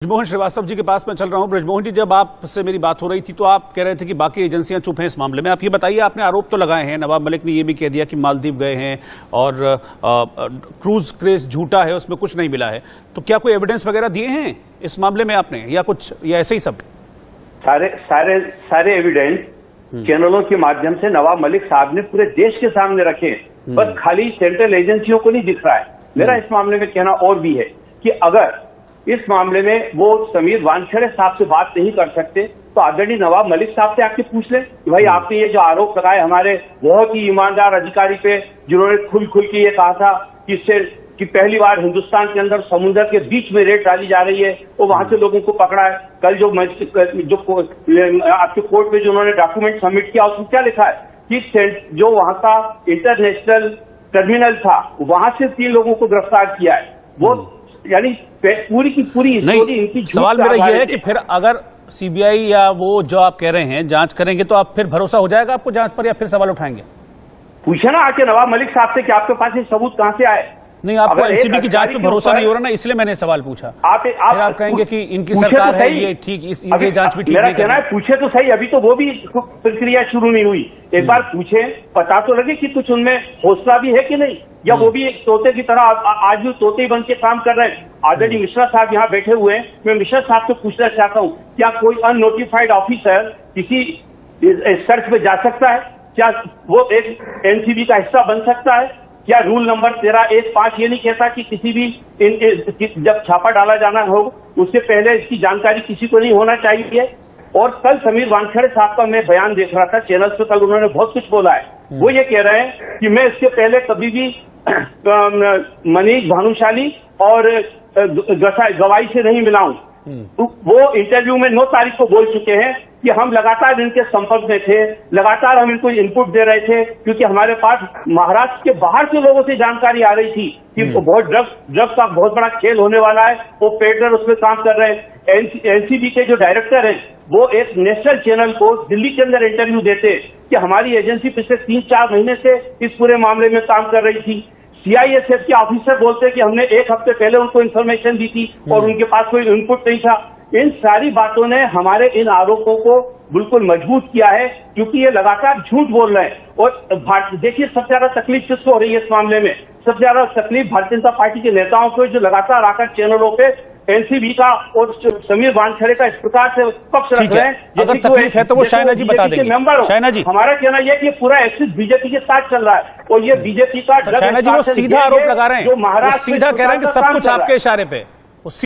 ब्रजमोहन श्रीवास्तव जी के पास मैं चल रहा हूं। ब्रजमोहन जी, जब आपसे मेरी बात हो रही थी तो आप कह रहे थे कि बाकी एजेंसियां चुप हैं इस मामले में। आप ये बताइए, आपने आरोप तो लगाए हैं, नवाब मलिक ने ये भी कह दिया कि मालदीव गए हैं और क्रूज क्रेज झूठा है, उसमें कुछ नहीं मिला है, तो क्या कोई एविडेंस वगैरह दिए हैं इस मामले में आपने, या कुछ, या ऐसे ही सब? सारे एविडेंस चैनलों के माध्यम से नवाब मलिक साहब ने पूरे देश के सामने रखे, बस खाली सेंट्रल एजेंसियों को नहीं दिख रहा है। मेरा इस मामले में कहना और भी है कि अगर इस मामले में वो समीर वानखेड़े साहब से बात नहीं कर सकते तो आदरणीय नवाब मलिक साहब से आके पूछ ले कि भाई आपने ये जो आरोप लगाए हमारे बहुत ही ईमानदार अधिकारी पे, जिन्होंने खुल के ये कहा था कि पहली बार हिंदुस्तान के अंदर समुद्र के बीच में रेड डाली जा रही है, वो वहां से लोगों को पकड़ा है। कल जो आपके कोर्ट में जो उन्होंने डॉक्यूमेंट सबमिट किया उसमें क्या लिखा है कि जो वहां का इंटरनेशनल टर्मिनल था वहां से 3 लोगों को गिरफ्तार किया है। वो यानी पूरी की पूरी नहीं, सवाल मेरा ये है कि फिर अगर सीबीआई या वो जो आप कह रहे हैं जांच करेंगे तो आप फिर भरोसा हो जाएगा आपको जांच पर, या फिर सवाल उठाएंगे? पूछे ना आके नवाब मलिक साहब से कि आपके पास ये सबूत कहां से आए। नहीं, आपको एनसीबी की जांच पे भरोसा नहीं हो रहा ना, इसलिए मैंने सवाल पूछा। आप कहेंगे कि इनकी सरकार है, ये ठीक, ये जांच भी ठीक मेरा कहना है पूछे तो सही, अभी तो वो भी प्रक्रिया शुरू नहीं हुई। एक बार पूछे, पता तो लगे कि कुछ उनमें हौसला भी है कि नहीं, या वो भी एक तोते की तरह आज भी तोते बन के काम कर रहे हैं। आदरणीय मिश्रा साहब यहाँ बैठे हुए हैं, मैं मिश्रा साहब से पूछना चाहता हूँ, क्या कोई अननोटिफाइड ऑफिसर किसी सर्च में जा सकता है? क्या वो एक एनसीबी का हिस्सा बन सकता है? क्या रूल नंबर 1315 ये नहीं कहता कि किसी भी जब छापा डाला जाना हो उससे पहले इसकी जानकारी किसी को नहीं होना चाहिए? और कल समीर वानखेड़े साहब का मैं बयान देख रहा था चैनल पे, कल उन्होंने बहुत कुछ बोला है। वो ये कह रहे हैं कि मैं इसके पहले कभी भी मनीष भानुशाली और गवाई से नहीं मिला हूं। वो इंटरव्यू में 9 तारीख को बोल चुके हैं कि हम लगातार इनके संपर्क में थे, लगातार हम इनको इनपुट दे रहे थे, क्योंकि हमारे पास महाराष्ट्र के बाहर के लोगों से जानकारी आ रही थी कि बहुत ड्रग्स का बहुत बड़ा खेल होने वाला है, वो पेडलर उसमें काम कर रहे हैं। एनसीबी के जो डायरेक्टर हैं वो एक नेशनल चैनल को दिल्ली के अंदर इंटरव्यू देते कि हमारी एजेंसी पिछले 3-4 महीने से इस पूरे मामले में काम कर रही थी। सीआईएसएफ के ऑफिसर बोलते कि हमने 1 हफ्ते पहले उनको इन्फॉर्मेशन दी थी और उनके पास कोई इनपुट नहीं था। इन सारी बातों ने हमारे इन आरोपों को बिल्कुल मजबूत किया है, क्योंकि ये लगातार झूठ बोल रहे हैं। और देखिए, सबसे ज्यादा तकलीफ किसको हो रही है इस मामले में? सबसे ज्यादा तकलीफ भारतीय जनता पार्टी के नेताओं को, जो लगातार आकर चैनलों पे एनसीबी का और समीर वानखेड़े का इस प्रकार से पक्ष रख रहे हैं। अगर तकलीफ है तो वो शायना जी बता देंगे। शायना जी, हमारा कहना यह कि पूरा एक्सिस बीजेपी के साथ चल रहा है और ये बीजेपी का शायना जी वो सीधा आरोप लगा रहे हैं, वो सीधा कह रहे हैं कि सब कुछ आपके इशारे पे।